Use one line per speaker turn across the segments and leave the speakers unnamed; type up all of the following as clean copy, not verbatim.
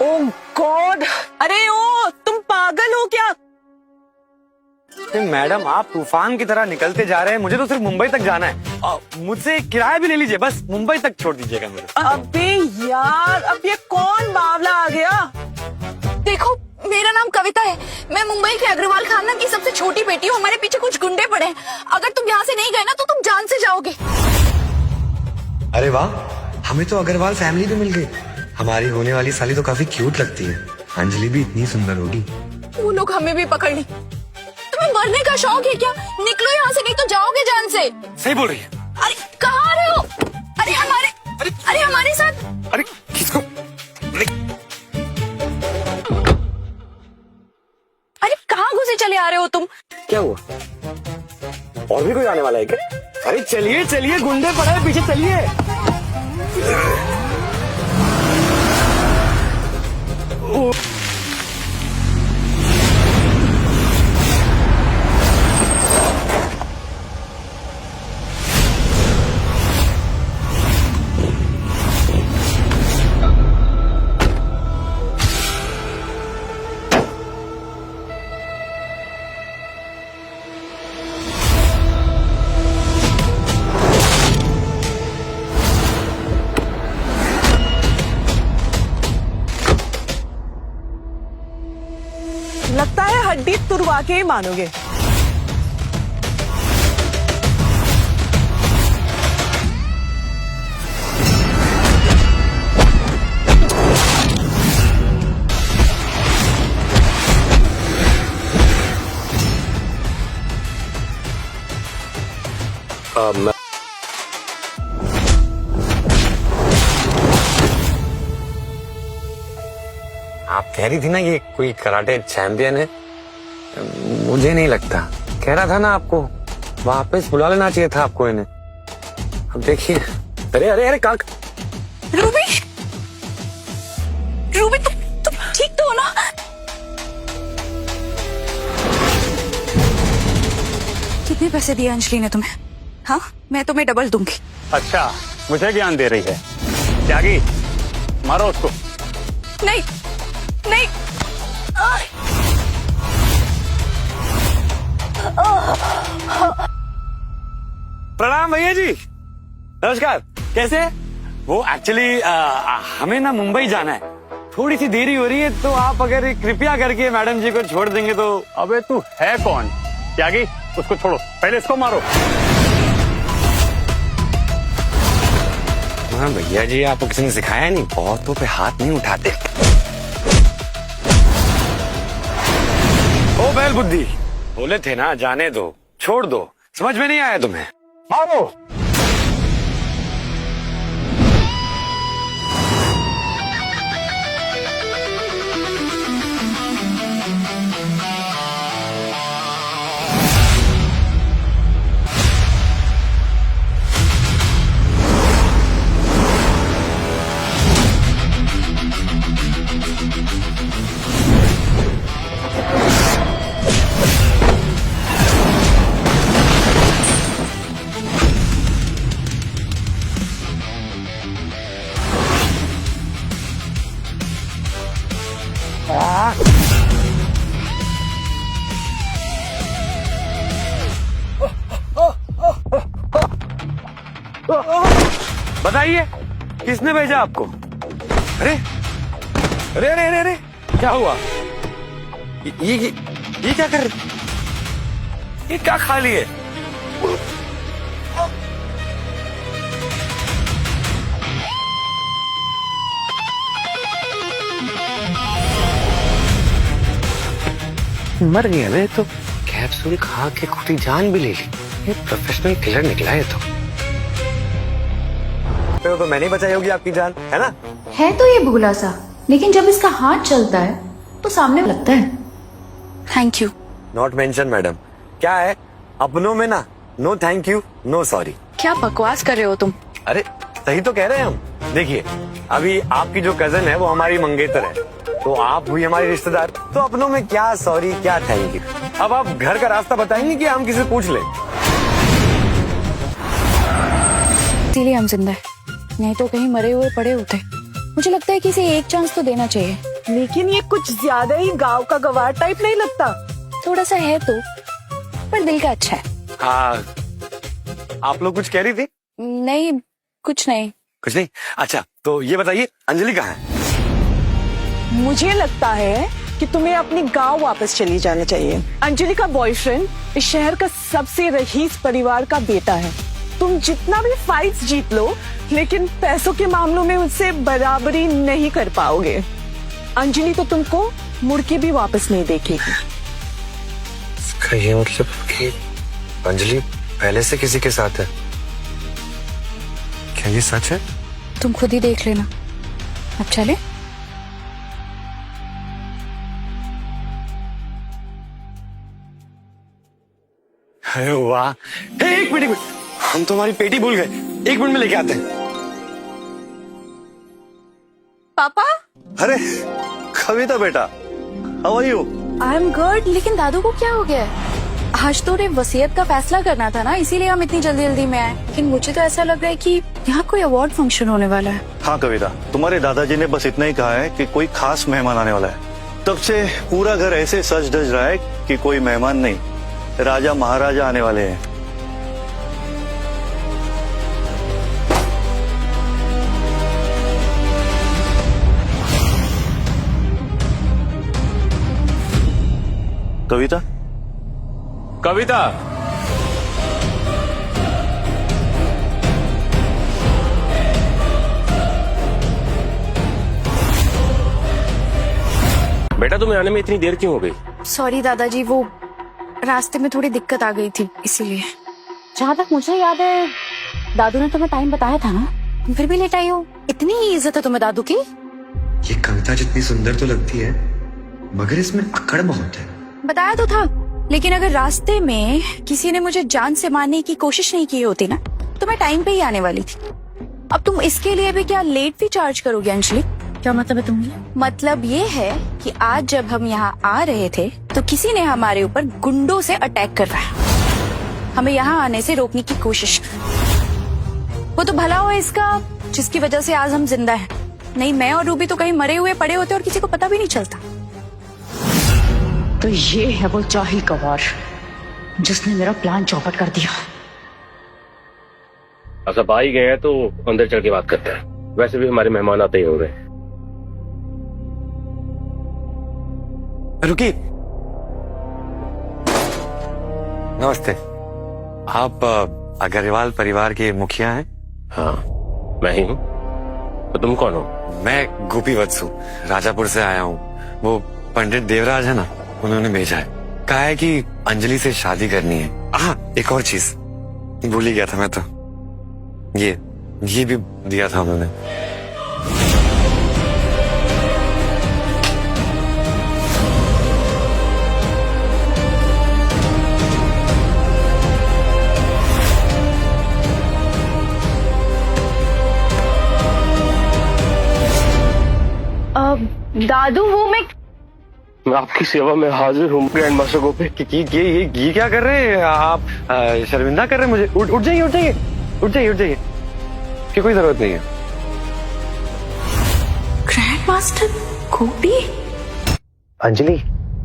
ओह God, अरे ओ तुम पागल हो क्या?
मैडम आप तूफान की तरह निकलते जा रहे हैं, मुझे तो सिर्फ मुंबई तक जाना है। मुझसे किराया भी ले लीजिए, बस मुंबई तक छोड़ दीजिएगा मुझे।
अबे यार, अब ये कौन बावला आ गया?
देखो, मेरा नाम कविता है, मैं मुंबई के अग्रवाल खानदान की सबसे छोटी बेटी हूँ। हमारे पीछे कुछ गुंडे पड़े हैं, अगर तुम यहाँ से नहीं गए ना तो तुम जान से जाओगे।
अरे वाह, हमें तो अग्रवाल फैमिली भी मिल गई। हमारी होने वाली साली तो काफी क्यूट लगती है। अंजलि भी इतनी सुंदर होगी।
वो लोग हमें भी पकड़ ली। तुम्हें मरने का शौक है क्या? निकलो यहाँ से, नहीं तो जाओगे जान से।
सही बोल रही है।
अरे कहाँ आ रहे हो? अरे हमारे साथ।
अरे किसको?
अरे कहाँ घुसे चले आ रहे हो तुम?
क्या हुआ? और भी कोई आने वाला है क्या? अरे चलिए चलिए, गुंडे पड़े हैं पीछे, चलिए।
लगता है हड्डी तुड़वा के ही मानोगे।
आप कह रही थी ना ये कोई कराटे चैंपियन है, मुझे नहीं लगता। कह रहा था ना आपको वापस बुला लेना चाहिए था आपको इन्हें। अब देखिए, अरे अरे अरे काक।
रूबी, तुम ठीक तो हो ना? कितने पैसे दिए अंजलि ने तुम्हें? हाँ, मैं तुम्हें डबल दूंगी।
अच्छा, मुझे ज्ञान दे रही है। त्यागी, मारो उसको।
नहीं नहीं।
प्रणाम भैया जी, नमस्कार। कैसे? वो एक्चुअली हमें ना मुंबई जाना है, थोड़ी सी देरी हो रही है, तो आप अगर कृपया करके मैडम जी को छोड़ देंगे तो।
अबे तू है कौन? त्यागी, उसको छोड़ो, पहले इसको मारो।
हाँ भैया जी, आपको किसी ने सिखाया नहीं, बहुतों पे हाथ नहीं उठाते। ओ बैल बुद्धि, बोले थे ना जाने दो, छोड़ दो, समझ में नहीं आया तुम्हें?
मारो।
बताइए किसने भेजा आपको? अरे अरे अरे अरे अरे, क्या हुआ? ये क्या कर रहे? ये क्या खा लिए? मर गया ना, तो कैप्सूल खा के खुद ही जान भी ले ली। ये प्रोफेशनल किलर निकला है तो मैंने बचाई होगी आपकी जान, है ना?
है तो ये भोला सा, लेकिन जब इसका हाथ चलता है तो सामने लगता है।
Thank you.
Not mention madam. क्या है अपनों में ना, no thank you no sorry.
क्या बकवास कर रहे हो तुम?
अरे सही तो कह रहे हैं हम। देखिए, अभी आपकी जो कजन है वो हमारी मंगेतर है, तो आप हुई हमारी रिश्तेदार, तो अपनों में क्या सॉरी क्या थैंक यू। अब आप घर का रास्ता बताएंगे कि हम किसी से पूछ लें?
इसीलिए हम जिंदा है, नहीं तो कहीं मरे हुए पड़े होते। मुझे लगता है कि इसे एक चांस तो देना चाहिए।
लेकिन ये कुछ ज्यादा ही गांव का गवार टाइप नहीं लगता?
थोड़ा सा है तो, पर दिल का अच्छा है।
हाँ, आप लोग कुछ कह रही थी?
नहीं, कुछ नहीं।
कुछ नहीं। अच्छा, तो ये बताइए अंजलि कहाँ है?
मुझे लगता है कि तुम्हें अपनी गांव वापस चली जाना चाहिए। अंजलि का बॉयफ्रेंड इस शहर का सबसे रईस परिवार का बेटा है। तुम जितना भी फाइट्स जीत लो, लेकिन पैसों के मामलों में उससे बराबरी नहीं कर पाओगे। अंजलि तो तुमको मुड़ के भी वापस नहीं देखेगी।
इसका ये मतलब कि अंजलि पहले से किसी के साथ है? क्या ये सच है?
तुम खुद ही देख लेना। अब चले?
अरे वाह! एक मिनट, हम तो हमारी पेटी भूल गए। 1 मिनट में लेके आते हैं।
पापा,
अरे कविता बेटा, how are you?
I am good. लेकिन दादू को क्या हो गया है? आज तो उन्हें वसीयत का फैसला करना था ना, इसीलिए हम इतनी जल्दी जल्दी में आए। लेकिन मुझे तो ऐसा लग रहा है कि यहाँ कोई अवार्ड फंक्शन होने वाला है।
हाँ कविता, तुम्हारे दादाजी ने बस इतना ही कहा है कि कोई खास मेहमान आने वाला है। तब से पूरा घर ऐसे सज धज रहा है कि कोई मेहमान नहीं, राजा महाराजा आने वाले हैं। कविता,
कविता, बेटा तुम्हें आने में इतनी देर क्यों हो गई?
सॉरी दादाजी, वो रास्ते में थोड़ी दिक्कत आ गई थी, इसीलिए। जहाँ तक मुझे याद है दादू ने तुम्हें टाइम बताया था ना, तुम फिर भी लेट आई हो। इतनी ही इज्जत है तुम्हें दादू की?
ये कविता जितनी सुंदर तो लगती है, मगर इसमें अकड़ बहुत है।
बताया तो था, लेकिन अगर रास्ते में किसी ने मुझे जान से मारने की कोशिश नहीं की होती ना, तो मैं टाइम पे ही आने वाली थी। अब तुम इसके लिए भी क्या लेट फी चार्ज करोगे अंजलि? क्या मतलब है तुम्हें? मतलब ये है कि आज जब हम यहाँ आ रहे थे तो किसी ने हमारे ऊपर गुंडों से अटैक करवाया, हमें यहाँ आने से रोकने की कोशिश। वो तो भला हो इसका जिसकी वजह से आज हम जिंदा हैं। नहीं, मैं और रूबी तो कहीं मरे हुए पड़े होते और किसी को पता भी नहीं चलता।
तो ये है वो जाहिल गवार जिसने मेरा प्लान चौपट कर दिया।
अच्छा, आ ही गए हैं तो अंदर चल के बात करते हैं। वैसे भी हमारे मेहमान आते ही हो रहे हैं।
रुकी। नमस्ते। आप अग्रवाल परिवार के मुखिया हैं?
हाँ, मैं ही हूँ। तो तुम कौन हो?
मैं गोपी वत्सु राजापुर से आया हूँ। वो पंडित देवराज है ना, उन्होंने भेजा है। कहा है कि अंजलि से शादी करनी है। हाँ, एक और चीज भूल ही गया था मैं तो। ये भी दिया था उन्होंने।
दादू, वो मैं
आपकी सेवा में हाजिर हूँ ग्रैंड मास्टर गोपी।
ये क्या कर रहे हैं आप? शर्मिंदा कर रहे हैं मुझे। उठ जाइए। कि कोई जरूरत नहीं है।
ग्रैंड मास्टर गोपी?
अंजलि,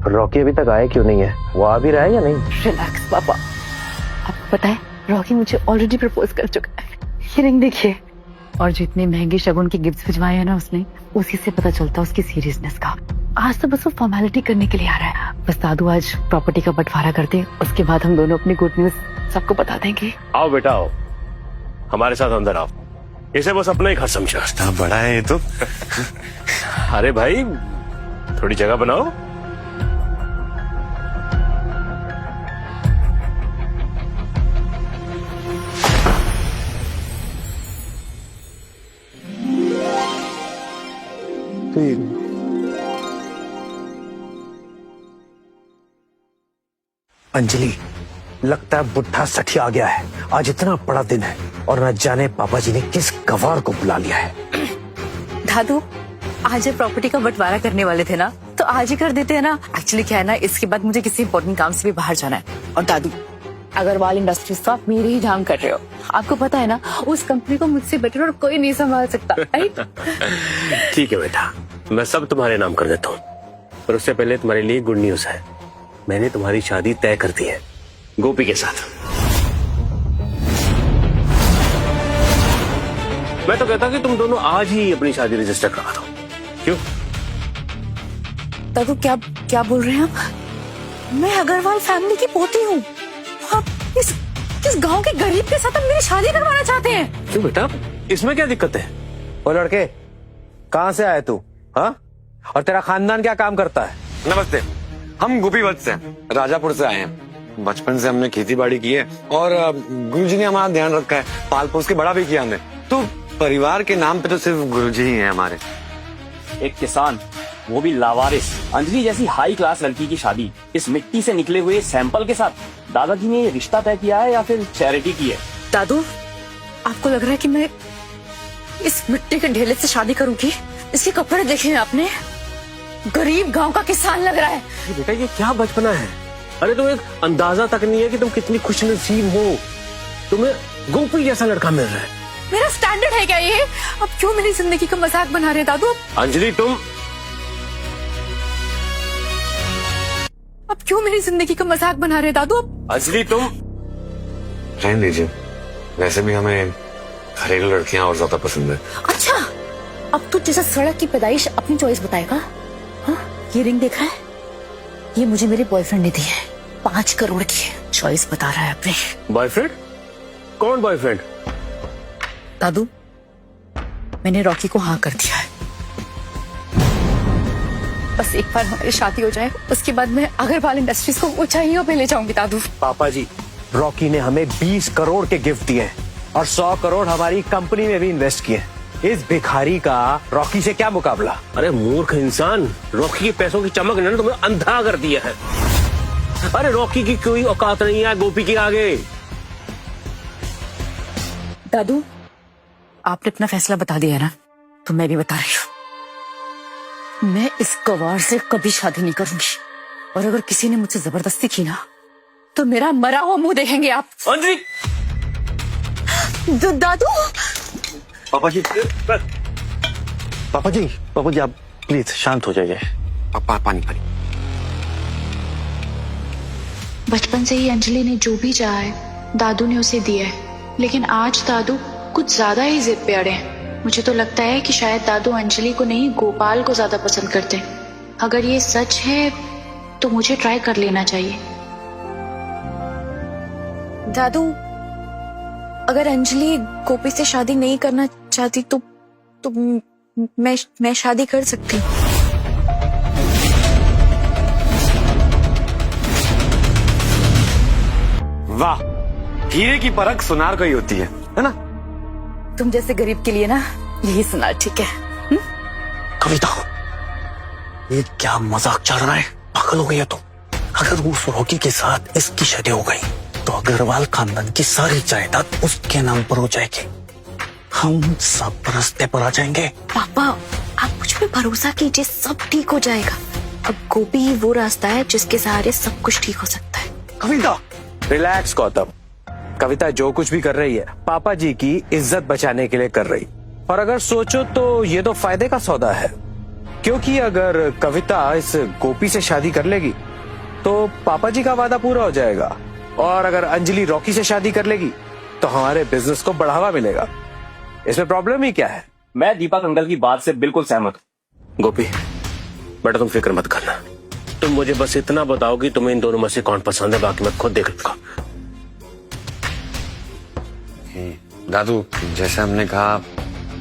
रॉकी अभी तक आया क्यों नहीं है? वो आ भी रहा है या नहीं?
रिलैक्स पापा। आपको पता है रॉकी मुझे ऑलरेडी प्रपोज कर चुका है। ये रिंग देखिए, और जो इतने महंगे शगुन के गिफ्ट्स भिजवाए हैं ना उसने, उसी से पता चलता है उसकी सीरियसनेस का। आज तो बस वो फॉर्मेलिटी करने के लिए आ रहा है। बस दादू आज प्रॉपर्टी का बंटवारा कर दे, उसके बाद हम दोनों अपनी गुड न्यूज सबको बता देंगे।
आओ बेटा, आओ हमारे साथ अंदर आओ। इसे बस अपना ही घर समझो।
इतना बड़ा है ये तो।
अरे भाई, थोड़ी जगह बनाओ।
अंजलि, लगता है बुढ़ा सठिया आ गया है। आज इतना बड़ा दिन है और न जाने पापा जी ने किस गवार को बुला लिया है।
दादू, आज प्रॉपर्टी का बंटवारा करने वाले थे ना, तो आज ही कर देते हैं ना। एक्चुअली क्या है ना, इसके बाद मुझे किसी इंपॉर्टेंट काम से भी बाहर जाना है। और दादू, अग्रवाल इंडस्ट्रीज तो आप मेरे ही जाम कर रहे हो। आपको पता है ना, उस कंपनी को मुझसे बेटर और कोई नहीं संभाल सकता, राइट?
ठीक है बेटा, मैं सब तुम्हारे नाम कर देता हूँ, पर उससे पहले तुम्हारे लिए गुड न्यूज है। मैंने तुम्हारी शादी तय कर दी है गोपी के साथ। मैं तो कहता कि तुम दोनों आज ही अपनी शादी रजिस्टर करवा दो। क्यों?
दादू क्या क्या बोल रहे हैं आप? मैं अग्रवाल फैमिली की पोती हूँ। आप इस गांव के गरीब के साथ आप मेरी शादी करवाना चाहते हैं?
क्यों बेटा, इसमें क्या दिक्कत है?
ओ लड़के, कहाँ से आए तू? हाँ, और तेरा खानदान क्या काम करता है? नमस्ते, हम गोपीवत्स से राजापुर से आए हैं। बचपन से हमने खेती बाड़ी की है और गुरुजी ने हमारा ध्यान रखा है, पाल पोस के बड़ा भी किया हमने। तो परिवार के नाम पे तो सिर्फ गुरुजी ही हैं हमारे।
एक किसान, वो भी लावारिस, अंजलि जैसी हाई क्लास लड़की की शादी इस मिट्टी से निकले हुए सैंपल के साथ दादाजी ने रिश्ता तय किया है या फिर चैरिटी की है?
दादू, आपको लग रहा है कि मैं इस मिट्टी के ढेले से शादी करूंगी? इसके कपड़े देखे हैं आपने? गरीब गांव का किसान लग रहा है।
बेटा ये क्या बचपना है? अरे तुम्हें एक अंदाजा तक नहीं है कि तुम कितनी खुशनसीब हो, तुम्हें गोपी जैसा लड़का मिल रहा है।
मेरा स्टैंडर्ड है क्या ये? अब क्यों मेरी जिंदगी का मजाक बना रहे हैं दादू?
अंजलि तुम
अब क्यों मेरी जिंदगी का मजाक बना रहे हैं दादू?
अंजलि तुम
रहने दीजिए, वैसे भी हमें घरेलू लड़कियां और ज्यादा पसंद है।
अच्छा, अब तू जैसा सड़क की पैदाइश अपनी चॉइस बताएगा? हाँ, ये रिंग देखा है? ये मुझे मेरे बॉयफ्रेंड ने दी है, 5 करोड़ की है। चॉइस बता रहा है अपनी।
बॉयफ्रेंड? कौन बॉयफ्रेंड?
दादू, मैंने रॉकी को हाँ कर दिया है। बस एक बार हमारी शादी हो जाए, उसके बाद मैं अग्रवाल इंडस्ट्रीज को ऊंचाइयों पे ले जाऊंगी दादू।
पापा जी, रॉकी ने हमें 20 करोड़ के गिफ्ट दिए हैं और 100 करोड़ हमारी कंपनी में भी इन्वेस्ट किए। इस भिखारी का रॉकी से क्या मुकाबला? अरे मूर्ख इंसान, रॉकी के पैसों की चमक ने तुम्हें अंधा कर दिया है। अरे रॉकी की कोई औकात नहीं है गोपी के आगे।
दादू, आपने अपना फैसला बता दिया ना, तो मैं भी बता रही हूँ। मैं इस गवार से कभी शादी नहीं करूंगी, और अगर किसी ने मुझसे जबरदस्ती की ना, तो मेरा मरा हुआ मुंह देखेंगे आप।
अंजलि!
दादू!
पापा जी, आप प्लीज शांत हो जाइए।
पानी पानी।
बचपन से ही अंजलि ने जो भी चाहा है दादू ने उसे दिया है, लेकिन आज दादू कुछ ज्यादा ही जिद पे अड़े हैं। मुझे तो लगता है कि शायद दादू अंजलि को नहीं गोपाल को ज्यादा पसंद करते हैं। अगर ये सच है तो मुझे ट्राई कर लेना चाहिए।
दादू, अगर अंजलि गोपी से शादी नहीं करना चाहती तो मैं शादी कर सकती हूँ।
वाह, हीरे की परख सुनार को ही होती है ना?
तुम जैसे गरीब के लिए ना यही सुना ठीक है।
कविता, ये क्या मजाक चल रहा है? पागल हो गई है तुम? अगर उस रॉकी के साथ इसकी शादी हो गई तो अग्रवाल खानदान की सारी जायदाद उसके नाम पर हो जाएगी। हम सब रास्ते पर आ जाएंगे।
पापा, आप मुझ पे भरोसा कीजिए, सब ठीक हो जाएगा। अब गोपी ही वो रास्ता है जिसके सहारे सब कुछ ठीक हो सकता है।
कविता,
रिलैक्स गौतम। कविता जो कुछ भी कर रही है पापा जी की इज्जत बचाने के लिए कर रही, और अगर सोचो तो ये तो फायदे का सौदा है, क्योंकि अगर कविता इस गोपी से शादी कर लेगी तो पापा जी का वादा पूरा हो जाएगा, और अगर अंजलि रॉकी से शादी कर लेगी तो हमारे बिजनेस को बढ़ावा मिलेगा। इसमें प्रॉब्लम ही क्या है?
मैं दीपक अंकल की बात से बिल्कुल सहमत हूँ।
गोपी बेटा तुम फिक्र मत करना, तुम मुझे बस इतना बताओ कि तुम्हें इन दोनों में से कौन पसंद है, बाकी मैं खुद देख लूंगा।
दादू, जैसे हमने कहा,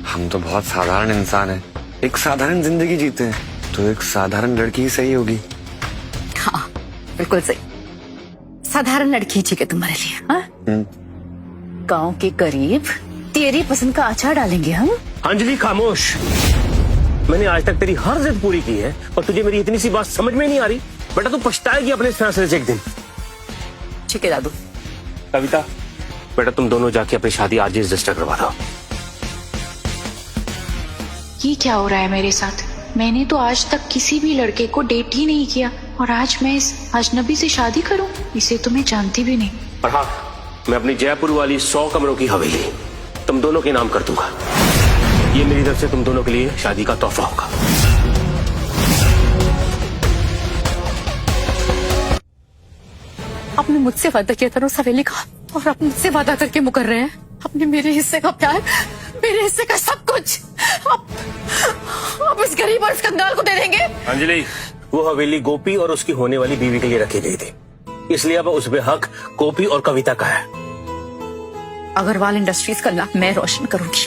हम तो बहुत साधारण इंसान हैं, एक साधारण जिंदगी जीते हैं, तो एक साधारण लड़की ही सही होगी।
हाँ, बिल्कुल सही। साधारण लड़की ठीक है तुम्हारे लिए। हाँ, गांव के करीब तेरी पसंद का अचार डालेंगे हम।
अंजलि खामोश, मैंने आज तक तेरी हर जिद पूरी की है और तुझे मेरी इतनी सी बात समझ में नहीं आ रही। बेटा तू पछताएगी अपने इस फैसले से एक दिन।
ठीक है दादू।
कविता,
बेटा तुम दोनों जाके अपनी शादी आज ही रजिस्टर करवा दो।
ये क्या हो रहा है मेरे साथ? मैंने तो आज तक किसी भी लड़के को डेट ही नहीं किया, और आज मैं इस अजनबी से शादी करूं? इसे तो मैं जानती भी नहीं।
और हाँ, मैं अपनी जयपुर वाली 100 कमरों की हवेली तुम दोनों के नाम कर दूंगा। ये मेरी तरफ से तुम दोनों के लिए शादी का तोहफा होगा।
आपने मुझसे वादा किया था ना उस हवेली का, और आप मुझसे वादा करके मुकर रहे हैं। अपने मेरे हिस्से का प्यार, मेरे हिस्से का सब कुछ आप इस गरीब और इस कंगाल को दे देंगे।
अंजलि, वो हवेली गोपी और उसकी होने वाली बीवी के लिए रखी गई थी, इसलिए अब उस पे हक गोपी और कविता का है।
अग्रवाल इंडस्ट्रीज का नाम मैं रोशन करूंगी,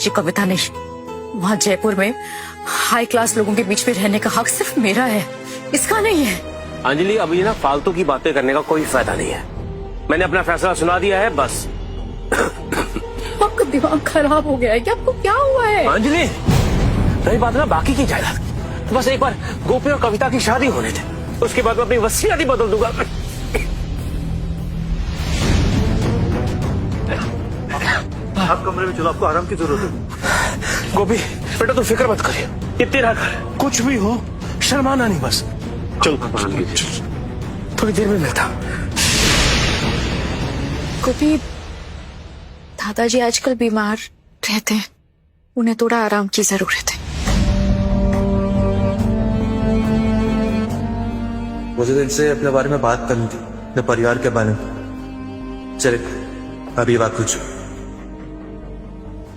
ये कविता नहीं। वहां जयपुर में हाई क्लास लोगों के बीच में रहने का हक सिर्फ मेरा है, इसका नहीं है।
अंजलि, अभी ना फालतू की बातें करने का कोई फायदा नहीं है। मैंने अपना फैसला सुना दिया है, बस।
आपका दिमाग खराब हो गया है क्या? आपको क्या हुआ है?
अंजलि, रही बात ना बाकी की जायदाद, तो बस एक बार गोपी और कविता की शादी होने थे, उसके बाद मैं अपनी वसीयत ही बदल दूंगा।
आप कमरे में चलो, आपको आराम की जरूरत है।
गोपी बेटा, तू फिक्र मत करिए, ये तेरा घर, कुछ भी हो शर्माना नहीं, बस चल। थोड़ी देर में मिलता।
गोपी, दादाजी आजकल बीमार रहते हैं, उन्हें थोड़ा आराम की जरूरत है।
मुझे तो इनसे अपने बारे में बात करनी थी, अपने परिवार के बारे में। चले अभी बात कुछ।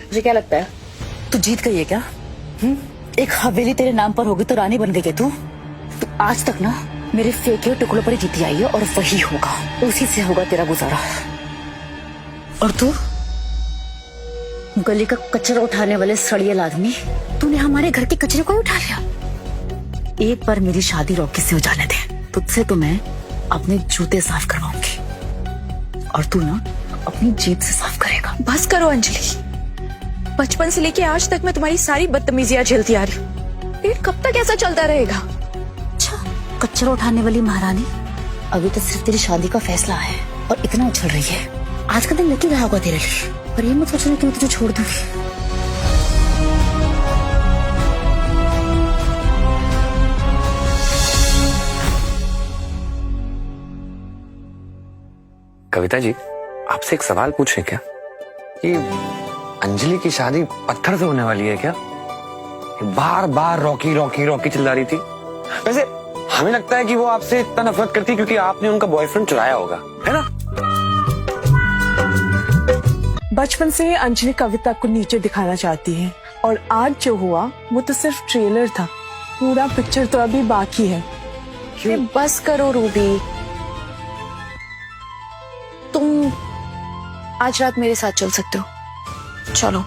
मुझे क्या लगता है, तू जीत गई है क्या? एक हवेली तेरे नाम पर होगी तो रानी बन गई क्या तू? तो आज तक ना मेरे फेंके टुकड़ों पर ही जीती आई है, और वही होगा, उसी से होगा तेरा गुजारा। और तू गली का कचरा उठाने वाले सड़ियल आदमी, तूने हमारे घर के कचरे को ही उठा लिया। एक बार मेरी शादी रॉकी से हो जाने दे, तुझसे तो मैं अपने जूते साफ करवाऊंगी, और तू ना अपनी जीभ से साफ करेगा।
बस करो अंजलि, बचपन से लेके आज तक मैं तुम्हारी सारी बदतमीजियां झेलती आ रही हूँ, फिर कब तक ऐसा चलता रहेगा?
अच्छा, कचरा उठाने वाली महारानी, अभी तो सिर्फ तेरी शादी का फैसला है और इतना उछल रही है। आज का दिन लकी रहा होगा तेरे लिए, पर ये मत सोचना कि मैं तुझे छोड़ दूंगी।
कविता जी, आपसे एक सवाल पूछे क्या? ये अंजलि की शादी पत्थर से होने वाली है क्या? बार बार रॉकी रॉकी रॉकी चिल्ला रही थी। वैसे हमें लगता है कि वो आपसे इतना नफरत करती है क्योंकि आपने उनका बॉयफ्रेंड चुराया होगा, है ना?
बचपन से अंजलि कविता को नीचे दिखाना चाहती है, और आज जो हुआ वो तो सिर्फ ट्रेलर था, पूरा पिक्चर तो अभी बाकी है।
बस करो रूबी, तुम आज रात मेरे साथ चल सकते हो, चलो।